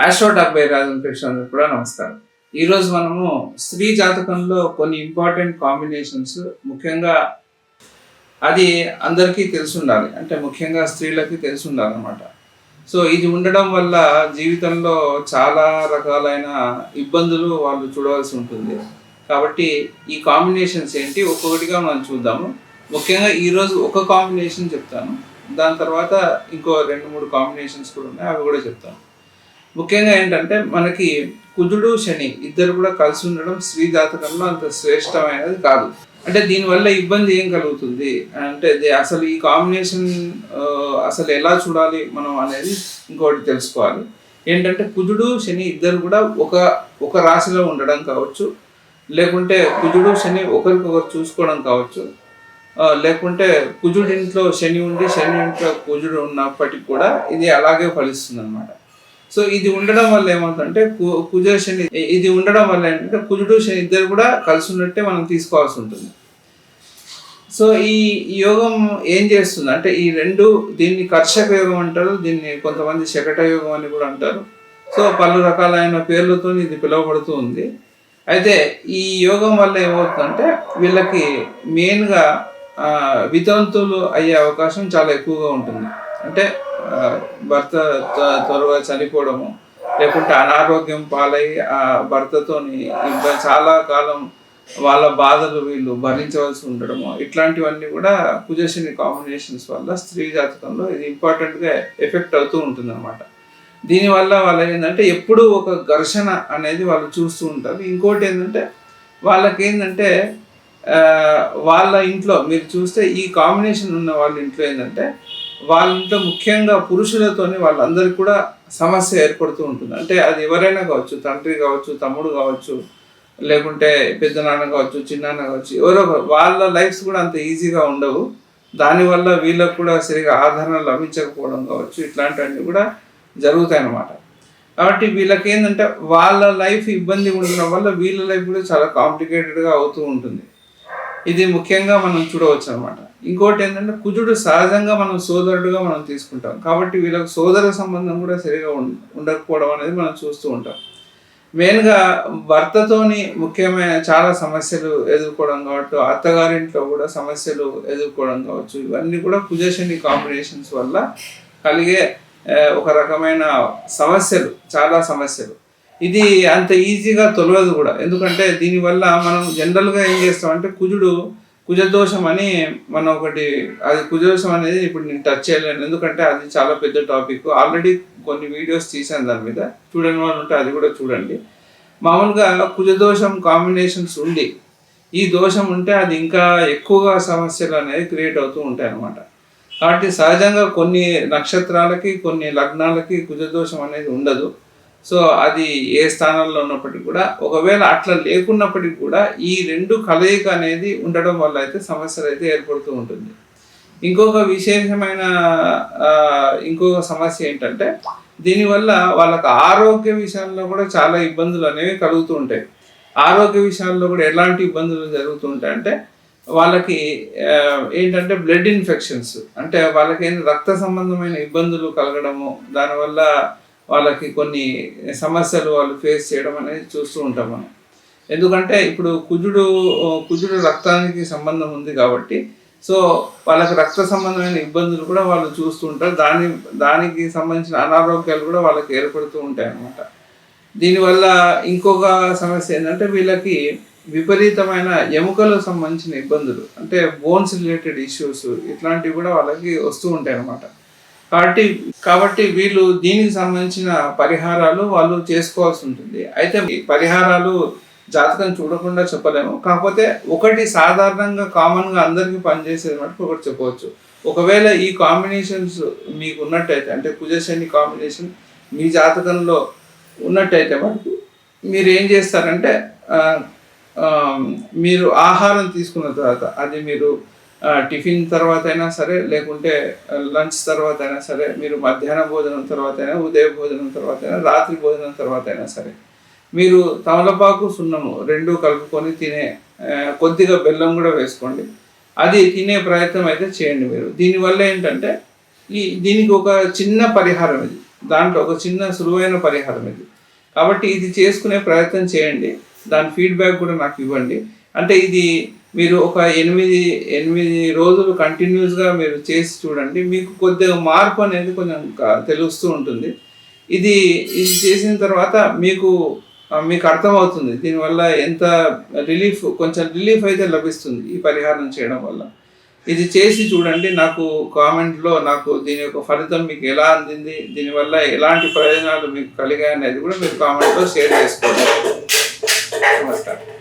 Astro talk by Rajan ప్రేక్షకులకు కూడా నమస్కారం. ఈరోజు మనము స్త్రీ జాతకంలో కొన్ని ఇంపార్టెంట్ కాంబినేషన్స్, ముఖ్యంగా అది అందరికీ తెలిసి ఉండాలి, అంటే ముఖ్యంగా స్త్రీలకి తెలిసి ఉండాలన్నమాట. సో ఇది ఉండడం వల్ల జీవితంలో చాలా రకాలైన ఇబ్బందులు వాళ్ళు చూడవలసి ఉంటుంది. కాబట్టి ఈ కాంబినేషన్స్ ఏంటి ఒక్కొక్కటిగా మనం చూద్దాము. ముఖ్యంగా ఈరోజు ఒక కాంబినేషన్ చెప్తాను, దాని తర్వాత ఇంకో 2-3 కాంబినేషన్స్ కూడా ఉన్నాయి, అవి కూడా చెప్తాను. ముఖ్యంగా ఏంటంటే మనకి కుజుడు శని ఇద్దరు కూడా కలిసి ఉండడం స్త్రీ జాతకంలో అంత శ్రేష్టమైనది కాదు. అంటే దీనివల్ల ఇబ్బంది ఏం కలుగుతుంది అంటే అసలు ఈ కాంబినేషన్ అసలు ఎలా చూడాలి మనం అనేది ఇంకోటి తెలుసుకోవాలి. ఏంటంటే కుజుడు శని ఇద్దరు కూడా ఒక రాశిలో ఉండడం కావచ్చు, లేకుంటే కుజుడు శని ఒకరికొకరు చూసుకోవడం కావచ్చు, లేకుంటే కుజుడి ఇంట్లో శని ఉండి శని ఇంట్లో కుజుడు ఉన్నప్పటికీ కూడా ఇది అలాగే ఫలిస్తుంది అనమాట. సో ఇది ఉండడం వల్ల ఏమవుతుందంటే కుజ శని ఇది ఉండడం వల్ల ఏంటంటే కుజుడు శని ఇద్దరు కూడా కలిసి ఉన్నట్టే మనం తీసుకోవాల్సి ఉంటుంది. సో ఈ యోగం ఏం చేస్తుంది అంటే ఈ రెండు, దీన్ని కర్షక యోగం అంటారు, దీన్ని కొంతమంది శకట యోగం అని కూడా అంటారు. సో పలు రకాలైన పేర్లతో ఇది పిలువబడుతూ ఉంది. అయితే ఈ యోగం వల్ల ఏమవుతుందంటే వీళ్ళకి మెయిన్గా వితంతువులు అయ్యే అవకాశం చాలా ఎక్కువగా ఉంటుంది. అంటే భర్త త్వరగా చనిపోవడము, లేకుంటే అనారోగ్యం పాలై ఆ భర్తతోని చాలా కాలం వాళ్ళ బాధలు వీళ్ళు భరించవలసి ఉండడము, ఇట్లాంటివన్నీ కూడా కుజశని కాంబినేషన్స్ వల్ల స్త్రీ జాతకంలో ఇది ఇంపార్టెంట్గా ఎఫెక్ట్ అవుతూ ఉంటుంది అనమాట. దీనివల్ల వాళ్ళు ఏంటంటే ఎప్పుడూ ఒక ఘర్షణ అనేది వాళ్ళు చూస్తూ ఉంటారు. ఇంకోటి ఏంటంటే వాళ్ళకి ఏంటంటే వాళ్ళ ఇంట్లో మీరు చూస్తే ఈ కాంబినేషన్ ఉన్న వాళ్ళ ఇంట్లో ఏంటంటే వాళ్ళ ఇంట్లో ముఖ్యంగా పురుషులతోని వాళ్ళందరికీ కూడా సమస్య ఏర్పడుతూ ఉంటుంది. అంటే అది ఎవరైనా కావచ్చు, తండ్రి కావచ్చు, తమ్ముడు కావచ్చు, లేకుంటే పెద్ద నాన్న కావచ్చు, చిన్నాన్న కావచ్చు, ఎవరో వాళ్ళ లైఫ్స్ కూడా అంత ఈజీగా ఉండవు. దానివల్ల వీళ్ళకు కూడా సరిగా ఆదరణ లభించకపోవడం కావచ్చు, ఇట్లాంటివన్నీ కూడా జరుగుతాయి అన్నమాట. కాబట్టి వీళ్ళకి ఏంటంటే వాళ్ళ లైఫ్ ఇబ్బంది ఉండడం వల్ల వీళ్ళ లైఫ్ కూడా చాలా కాంప్లికేటెడ్గా అవుతూ ఉంటుంది. ఇది ముఖ్యంగా మనం చూడవచ్చు అనమాట. ఇంకోటి ఏంటంటే కుజుడు సహజంగా మనం సోదరుడుగా మనం తీసుకుంటాం, కాబట్టి వీళ్ళకి సోదర సంబంధం కూడా సరిగా ఉండకపోవడం అనేది మనం చూస్తూ ఉంటాం. మెయిన్గా భర్తతోని ముఖ్యమైన చాలా సమస్యలు ఎదుర్కోవడం కావచ్చు, అత్తగారింట్లో కూడా సమస్యలు ఎదుర్కోవడం కావచ్చు, ఇవన్నీ కూడా కుజశని కాంబినేషన్స్ వల్ల కలిగే ఒక రకమైన సమస్యలు, చాలా సమస్యలు. ఇది అంత ఈజీగా తొలగదు కూడా, ఎందుకంటే దీనివల్ల మనం జనరల్గా ఏం చేస్తామంటే కుజదోషం అని మనం ఒకటి, అది కుజదోషం అనేది ఇప్పుడు నేను టచ్ చేయలేను, ఎందుకంటే అది చాలా పెద్ద టాపిక్. ఆల్రెడీ కొన్ని వీడియోస్ తీసాను దాని మీద, చూడని వాళ్ళు ఉంటే అది కూడా చూడండి. మామూలుగా కుజదోషం కాంబినేషన్స్ ఉండి ఈ దోషం ఉంటే అది ఇంకా ఎక్కువగా సమస్యలు అనేది క్రియేట్ అవుతూ ఉంటాయి అన్నమాట. కాబట్టి సహజంగా కొన్ని నక్షత్రాలకి, కొన్ని లగ్నాలకి కుజదోషం అనేది ఉండదు. సో అది ఏ స్థానంలో ఉన్నప్పటికీ కూడా, ఒకవేళ అట్లా లేకున్నప్పటికీ కూడా ఈ రెండు కలయిక అనేది ఉండడం వల్ల అయితే సమస్యలు అయితే ఏర్పడుతూ ఉంటుంది. ఇంకొక విశేషమైన ఇంకొక సమస్య ఏంటంటే దీనివల్ల వాళ్ళకి ఆరోగ్య విషయాల్లో కూడా చాలా ఇబ్బందులు అనేవి కలుగుతూ ఉంటాయి. ఆరోగ్య విషయాల్లో కూడా ఎలాంటి ఇబ్బందులు జరుగుతూ ఉంటాయంటే వాళ్ళకి ఏంటంటే బ్లడ్ ఇన్ఫెక్షన్స్, అంటే వాళ్ళకి రక్త సంబంధమైన ఇబ్బందులు కలగడము, దానివల్ల వాళ్ళకి కొన్ని సమస్యలు వాళ్ళు ఫేస్ చేయడం అనేది చూస్తూ ఉంటాం మనం. ఎందుకంటే ఇప్పుడు కుజుడు రక్తానికి సంబంధం ఉంది కాబట్టి, సో వాళ్ళకి రక్త సంబంధమైన ఇబ్బందులు కూడా వాళ్ళు చూస్తూ ఉంటారు. దానికి సంబంధించిన అనారోగ్యాలు కూడా వాళ్ళకి ఏర్పడుతూ ఉంటాయి అన్నమాట. దీనివల్ల ఇంకొక సమస్య ఏంటంటే వీళ్ళకి విపరీతమైన ఎముకలకు సంబంధించిన ఇబ్బందులు, అంటే బోన్స్ రిలేటెడ్ ఇష్యూస్, ఇట్లాంటివి కూడా వాళ్ళకి వస్తూ ఉంటాయి అన్నమాట. కాబట్టి వీళ్ళు దీనికి సంబంధించిన పరిహారాలు వాళ్ళు చేసుకోవాల్సి ఉంటుంది. అయితే ఈ పరిహారాలు జాతకం చూడకుండా చెప్పలేము, కాకపోతే ఒకటి సాధారణంగా కామన్గా అందరికీ పనిచేసేది మటుకు ఒకటి చెప్పవచ్చు. ఒకవేళ ఈ కాంబినేషన్స్ మీకు ఉన్నట్టయితే, అంటే కుజశని కాంబినేషన్ మీ జాతకంలో ఉన్నట్టయితే మటుకు మీరు ఏం చేస్తారంటే మీరు ఆహారం తీసుకున్న తర్వాత, అది మీరు టిఫిన్ తర్వాత అయినా సరే, లేకుంటే లంచ్ తర్వాత అయినా సరే, మీరు మధ్యాహ్న భోజనం తర్వాత అయినా, ఉదయ భోజనం తర్వాత అయినా, రాత్రి భోజనం తర్వాత అయినా సరే, మీరు తమలపాకు, సున్నము రెండు కలుపుకొని తినే, కొద్దిగా బెల్లం కూడా వేసుకోండి, అది తినే ప్రయత్నం అయితే చేయండి మీరు. దీనివల్ల ఏంటంటే దీనికి ఒక చిన్న పరిహారం ఇది. దాంట్లో ఒక చిన్న సులువైన పరిహారం ఇది. కాబట్టి ఇది చేసుకునే ప్రయత్నం చేయండి. దాని ఫీడ్బ్యాక్ కూడా నాకు ఇవ్వండి. అంటే ఇది మీరు ఒక 8 రోజులు కంటిన్యూస్గా మీరు చేసి చూడండి. మీకు కొద్దిగా మార్పు అనేది కొంచెం తెలుస్తూ ఉంటుంది. ఇది చేసిన తర్వాత మీకు అర్థమవుతుంది దీనివల్ల ఎంత కొంచెం రిలీఫ్ అయితే లభిస్తుంది ఈ పరిహారం చేయడం వల్ల. ఇది చేసి చూడండి. నాకు కామెంట్లో నాకు దీని యొక్క ఫలితం మీకు ఎలా అందింది, దీనివల్ల ఎలాంటి ప్రయోజనాలు మీకు కలిగాయి అనేది కూడా మీరు కామెంట్లో షేర్ చేసుకోండి. నమస్కారం.